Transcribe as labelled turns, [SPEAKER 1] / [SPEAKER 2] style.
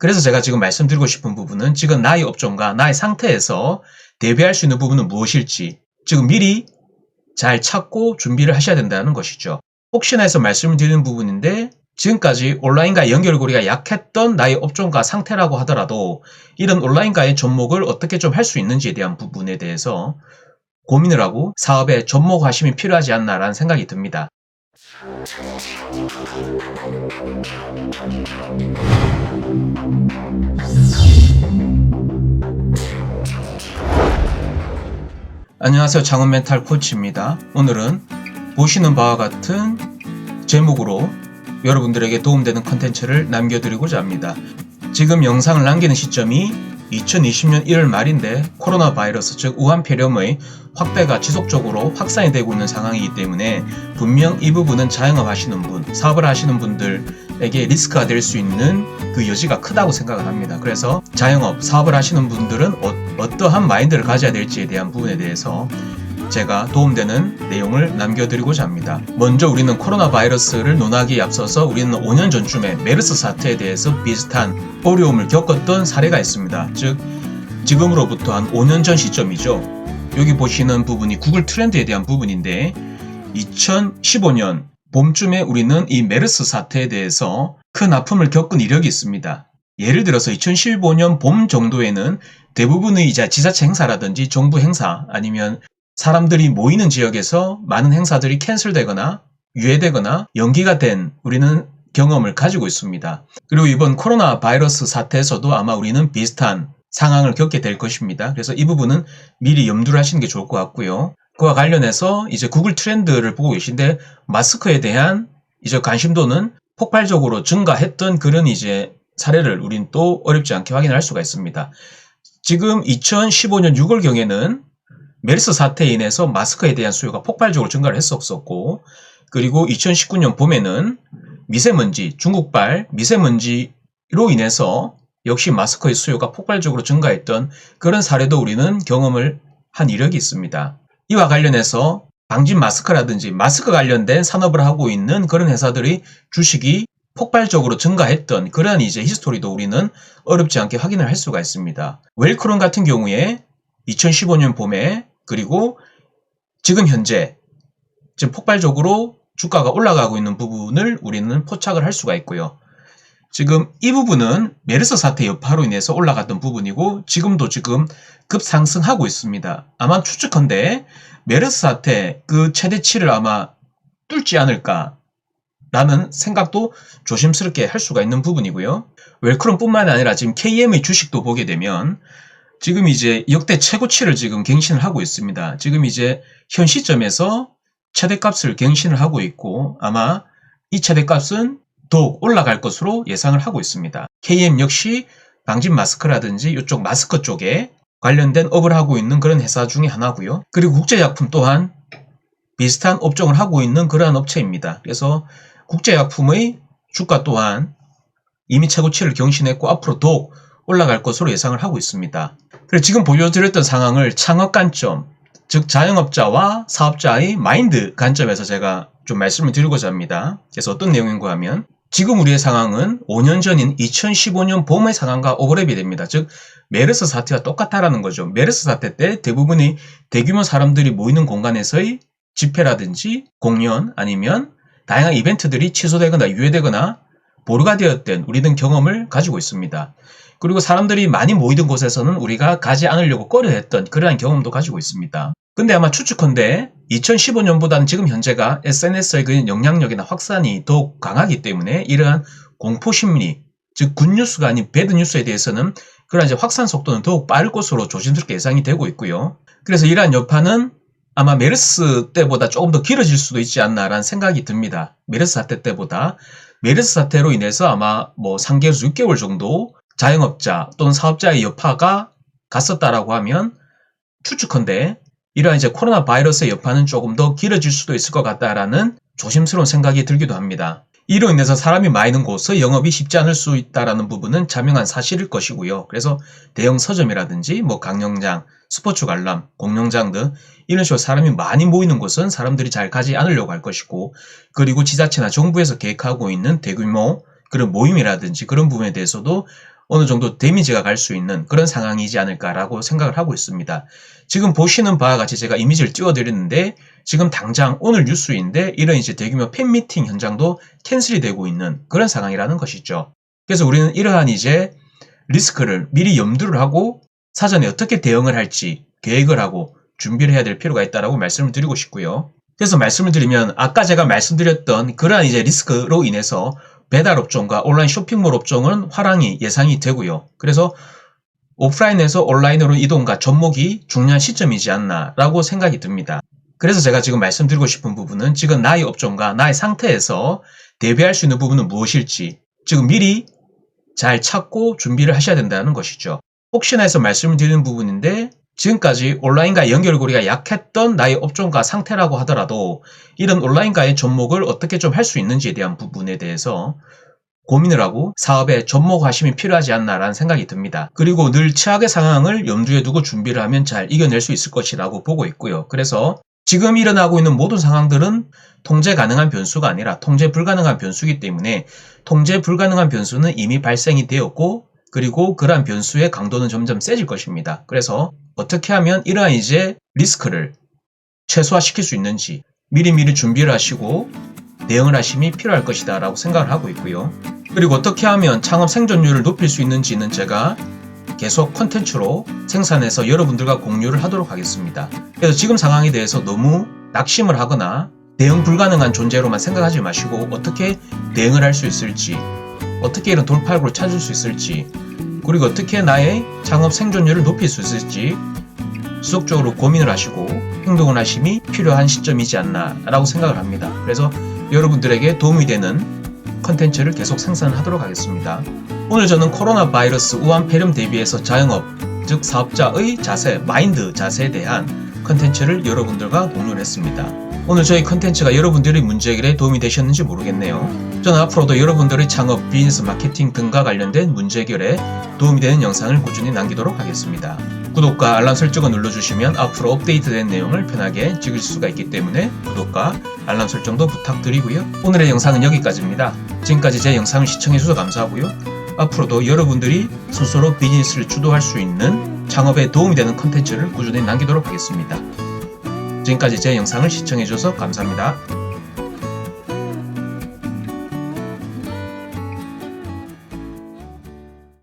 [SPEAKER 1] 그래서 제가 지금 말씀드리고 싶은 부분은 지금 나의 업종과 나의 상태에서 대비할 수 있는 부분은 무엇일지 지금 미리 잘 찾고 준비를 하셔야 된다는 것이죠. 혹시나 해서 말씀을 드리는 부분인데 지금까지 온라인과의 연결고리가 약했던 나의 업종과 상태라고 하더라도 이런 온라인과의 접목을 어떻게 좀 할 수 있는지에 대한 부분에 대해서 고민을 하고 사업에 접목하심이 필요하지 않나라는 생각이 듭니다. 안녕하세요. 창원 멘탈 코치입니다. 오늘은 보시는 바와 같은 제목으로 여러분들에게 도움되는 컨텐츠를 남겨드리고자 합니다. 지금 영상을 남기는 시점이 2020년 1월 말인데 코로나 바이러스 즉 우한 폐렴의 확대가 지속적으로 확산이 되고 있는 상황이기 때문에 분명 이 부분은 자영업 하시는 분, 사업을 하시는 분들에게 리스크가 될 수 있는 그 여지가 크다고 생각을 합니다. 그래서 자영업, 사업을 하시는 분들은 어떠한 마인드를 가져야 될지에 대한 부분에 대해서 제가 도움되는 내용을 남겨드리고자 합니다. 먼저 우리는 코로나 바이러스를 논하기에 앞서서 우리는 5년 전쯤에 메르스 사태에 대해서 비슷한 어려움을 겪었던 사례가 있습니다. 즉 지금으로부터 한 5년 전 시점이죠. 여기 보시는 부분이 구글 트렌드에 대한 부분인데 2015년 봄쯤에 우리는 이 메르스 사태에 대해서 큰 아픔을 겪은 이력이 있습니다. 예를 들어서 2015년 봄 정도에는 대부분의 이제 지자체 행사라든지 정부 행사 아니면 사람들이 모이는 지역에서 많은 행사들이 캔슬되거나 유예되거나 연기가 된 우리는 경험을 가지고 있습니다. 그리고 이번 코로나 바이러스 사태에서도 아마 우리는 비슷한 상황을 겪게 될 것입니다. 그래서 이 부분은 미리 염두를 하시는 게 좋을 것 같고요. 그와 관련해서 이제 구글 트렌드를 보고 계신데 마스크에 대한 이제 관심도는 폭발적으로 증가했던 그런 이제 사례를 우린 또 어렵지 않게 확인할 수가 있습니다. 지금 2015년 6월경에는 메르스 사태에 인해서 마스크에 대한 수요가 폭발적으로 증가를 했었고 그리고 2019년 봄에는 미세먼지, 중국발 미세먼지로 인해서 역시 마스크의 수요가 폭발적으로 증가했던 그런 사례도 우리는 경험을 한 이력이 있습니다. 이와 관련해서 방진 마스크라든지 마스크 관련된 산업을 하고 있는 그런 회사들의 주식이 폭발적으로 증가했던 그런 이제 히스토리도 우리는 어렵지 않게 확인을 할 수가 있습니다. 웰크론 같은 경우에 2015년 봄에 그리고 지금 현재 지금 폭발적으로 주가가 올라가고 있는 부분을 우리는 포착을 할 수가 있고요. 지금 이 부분은 메르스 사태 여파로 인해서 올라갔던 부분이고 지금도 지금 급상승하고 있습니다. 아마 추측컨대 메르스 사태 그 최대치를 아마 뚫지 않을까 라는 생각도 조심스럽게 할 수가 있는 부분이고요. 웰크론뿐만 아니라 지금 KM의 주식도 보게 되면 지금 이제 역대 최고치를 지금 갱신을 하고 있습니다. 지금 이제 현 시점에서 최대값을 갱신을 하고 있고 아마 이 최대값은 더욱 올라갈 것으로 예상을 하고 있습니다. KM 역시 방진 마스크라든지 이쪽 마스크 쪽에 관련된 업을 하고 있는 그런 회사 중에 하나고요. 그리고 국제약품 또한 비슷한 업종을 하고 있는 그러한 업체입니다. 그래서 국제약품의 주가 또한 이미 최고치를 경신했고 앞으로 더욱 올라갈 것으로 예상을 하고 있습니다. 그래서 지금 보여드렸던 상황을 창업 관점, 즉 자영업자와 사업자의 마인드 관점에서 제가 좀 말씀을 드리고자 합니다. 그래서 어떤 내용인가 하면 지금 우리의 상황은 5년 전인 2015년 봄의 상황과 오버랩이 됩니다. 즉 메르스 사태와 똑같다라는 거죠. 메르스 사태 때 대부분의 대규모 사람들이 모이는 공간에서의 집회라든지 공연 아니면 다양한 이벤트들이 취소되거나 유예되거나 보류가 되었던 우리는 경험을 가지고 있습니다. 그리고 사람들이 많이 모이던 곳에서는 우리가 가지 않으려고 꺼려했던 그러한 경험도 가지고 있습니다. 근데 아마 추측컨대 2015년보다는 지금 현재가 SNS의 그 영향력이나 확산이 더욱 강하기 때문에 이러한 공포심리, 즉 굿뉴스가 아닌 배드뉴스에 대해서는 그러한 이제 확산 속도는 더욱 빠를 것으로 조심스럽게 예상이 되고 있고요. 그래서 이러한 여파는 아마 메르스 때보다 조금 더 길어질 수도 있지 않나라는 생각이 듭니다. 메르스 사태 때보다. 메르스 사태로 인해서 아마 뭐 3개월에서 6개월 정도 자영업자 또는 사업자의 여파가 갔었다라고 하면 추측컨대 이러한 이제 코로나 바이러스의 여파는 조금 더 길어질 수도 있을 것 같다라는 조심스러운 생각이 들기도 합니다. 이로 인해서 사람이 많은 곳의 영업이 쉽지 않을 수 있다라는 부분은 자명한 사실일 것이고요. 그래서 대형 서점이라든지 뭐 강령장, 스포츠 관람, 공룡장 등 이런 식으로 사람이 많이 모이는 곳은 사람들이 잘 가지 않으려고 할 것이고 그리고 지자체나 정부에서 계획하고 있는 대규모 그런 모임이라든지 그런 부분에 대해서도 어느 정도 데미지가 갈 수 있는 그런 상황이지 않을까라고 생각을 하고 있습니다. 지금 보시는 바와 같이 제가 이미지를 띄워드렸는데 지금 당장 오늘 뉴스인데 이런 이제 대규모 팬미팅 현장도 캔슬이 되고 있는 그런 상황이라는 것이죠. 그래서 우리는 이러한 이제 리스크를 미리 염두를 하고 사전에 어떻게 대응을 할지 계획을 하고 준비를 해야 될 필요가 있다고 말씀을 드리고 싶고요. 그래서 말씀을 드리면 아까 제가 말씀드렸던 그러한 이제 리스크로 인해서 배달 업종과 온라인 쇼핑몰 업종은 화랑이 예상이 되고요. 그래서 오프라인에서 온라인으로 이동과 접목이 중요한 시점이지 않나라고 생각이 듭니다. 그래서 제가 지금 말씀드리고 싶은 부분은 지금 나의 업종과 나의 상태에서 대비할 수 있는 부분은 무엇일지 지금 미리 잘 찾고 준비를 하셔야 된다는 것이죠. 혹시나 해서 말씀을 드리는 부분인데 지금까지 온라인과의 연결고리가 약했던 나의 업종과 상태라고 하더라도 이런 온라인과의 접목을 어떻게 좀 할 수 있는지에 대한 부분에 대해서 고민을 하고 사업에 접목하심이 필요하지 않나라는 생각이 듭니다. 그리고 늘 최악의 상황을 염두에 두고 준비를 하면 잘 이겨낼 수 있을 것이라고 보고 있고요. 그래서 지금 일어나고 있는 모든 상황들은 통제 가능한 변수가 아니라 통제 불가능한 변수이기 때문에 통제 불가능한 변수는 이미 발생이 되었고 그리고 그러한 변수의 강도는 점점 세질 것입니다. 그래서 어떻게 하면 이러한 이제 리스크를 최소화시킬 수 있는지 미리미리 준비를 하시고 대응을 하심이 필요할 것이다 라고 생각을 하고 있고요. 그리고 어떻게 하면 창업 생존율을 높일 수 있는지는 제가 계속 컨텐츠로 생산해서 여러분들과 공유를 하도록 하겠습니다. 그래서 지금 상황에 대해서 너무 낙심을 하거나 대응 불가능한 존재로만 생각하지 마시고 어떻게 대응을 할 수 있을지 어떻게 이런 돌파구를 찾을 수 있을지 그리고 어떻게 나의 창업 생존율을 높일 수 있을지 지속적으로 고민을 하시고 행동을 하심이 필요한 시점이지 않나 라고 생각을 합니다. 그래서 여러분들에게 도움이 되는 컨텐츠를 계속 생산하도록 하겠습니다. 오늘 저는 코로나 바이러스 우한 폐렴 대비해서 자영업, 즉 사업자의 자세, 마인드 자세에 대한 컨텐츠를 여러분들과 공유를 했습니다. 오늘 저희 컨텐츠가 여러분들의 문제 해결에 도움이 되셨는지 모르겠네요. 저는 앞으로도 여러분들의 창업, 비즈니스, 마케팅 등과 관련된 문제 해결에 도움이 되는 영상을 꾸준히 남기도록 하겠습니다. 구독과 알람 설정을 눌러주시면 앞으로 업데이트된 내용을 편하게 찍을 수가 있기 때문에 구독과 알람 설정도 부탁드리고요. 오늘의 영상은 여기까지입니다. 지금까지 제 영상을 시청해주셔서 감사하고요. 앞으로도 여러분들이 스스로 비즈니스를 주도할 수 있는 창업에 도움이 되는 컨텐츠를 꾸준히 남기도록 하겠습니다. 지금까지 제 영상을 시청해주셔서 감사합니다.